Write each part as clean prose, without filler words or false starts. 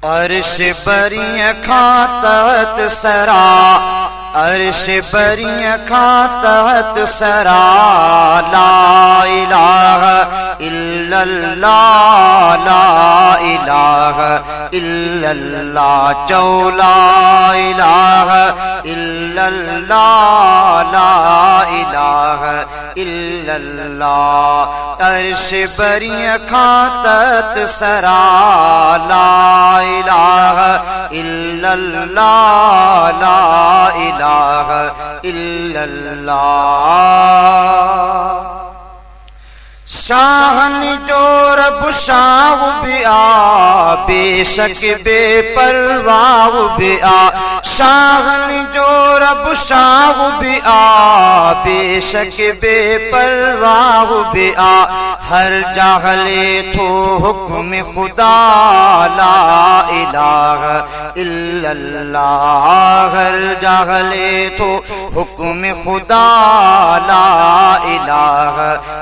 عرش بری کھاتت سرا، عرش بری کھاتت سرا، لا الہ الا اللہ، لا الہ الا اللہ، جو لا الہ الا اللہ، لا الہ الا اللہ، عرش بری کھاتت سرا، لا الہ الا اللہ، لا الہ الا اللہ۔ شاہن جو رب شاہ بیا، بے شک بے پرواہ بیا، شاہن جو رب شاہ بیا، بے شک بے پرواہ بیا، ہر جاہلے تو حکم خدا، لا الہ الا اللہ، ہر جاہلے تو حکم خدا، لا الہ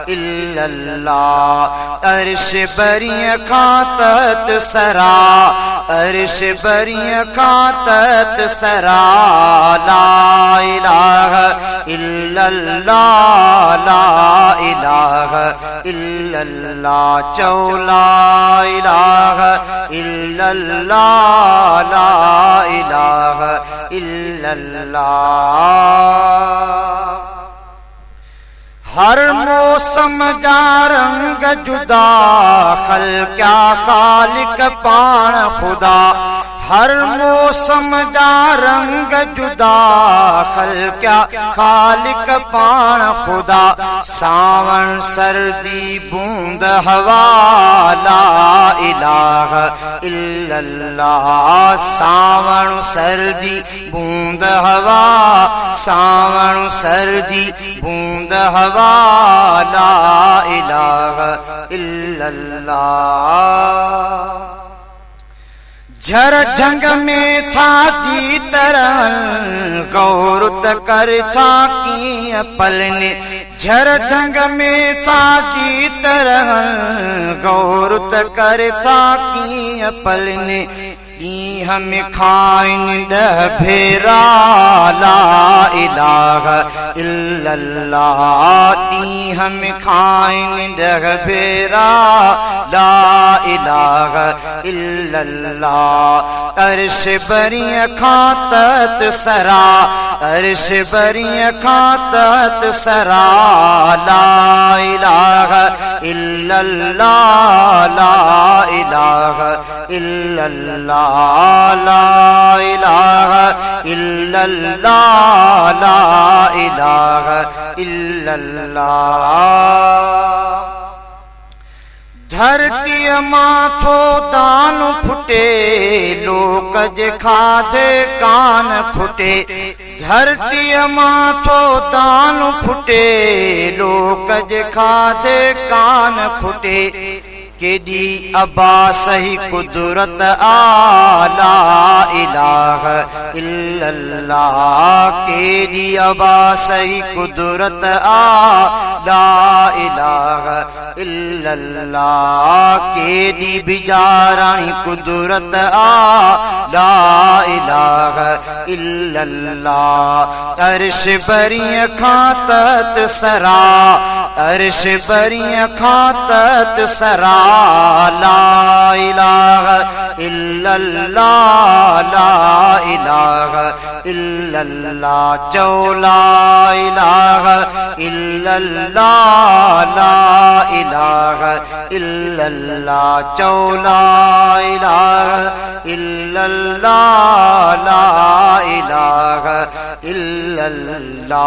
الا اللہ، عرش بری کھاتت سرا، عرش بری کھاتت سرا، لا الہ الا اللہ، لا الہ الا اللہ، جو لا الہ الا اللہ، لا الہ الا اللہ۔ ہر موسم جا رنگ جدا، کیا خالق پان خدا، ہر موسم جا رنگ جدا، کیا خالق پان خدا، ساون سردی بوند ہوا، لا الہ الا اللہ، ساون سردی بوند ہوا، ساون سردی بوند ہوا، لا الہ الا اللہ۔ جھر جھنگ میں تھا دی ترن، غورت کر تھا کی پلنے، جھر جھنگ میں تھا دی ترن، غورت کر تھا کی پلنے، ہم کھائن دہ بھیرا، لا الہ الا اللہ، ہم کھائن دہ بھیرا، لا الہ الا اللہ، عرش بری کھاتت سرا، عرش بری کھاتت سرا، لا الہ الا اللہ، لا الہ الا اللہ، لا الہ الا اللہ، لا الہ الا اللہ۔ دھرتی ماتھو دان پھٹے، لوک جے کھادے کان کھٹے، دھرتی ماتھو دان پھٹے، لوک جے کھادے کان کھٹے، کیڈی ابا صحیح قدرت آ، لا الہ الا اللہ، کیڈی ابا صحیح قدرت آ، لا الہ الا اللہ، کیڈی بجارانی قدرت آ، لا الہ الا اللہ، عرش بری کھاتت سرا، عرش بری کھاتت سرا، لا الہ الا اللہ، لا الہ الا اللہ، جو لا الہ الا اللہ، لا الہ الا اللہ، جو لا الہ الا اللہ، لا الہ الا اللہ۔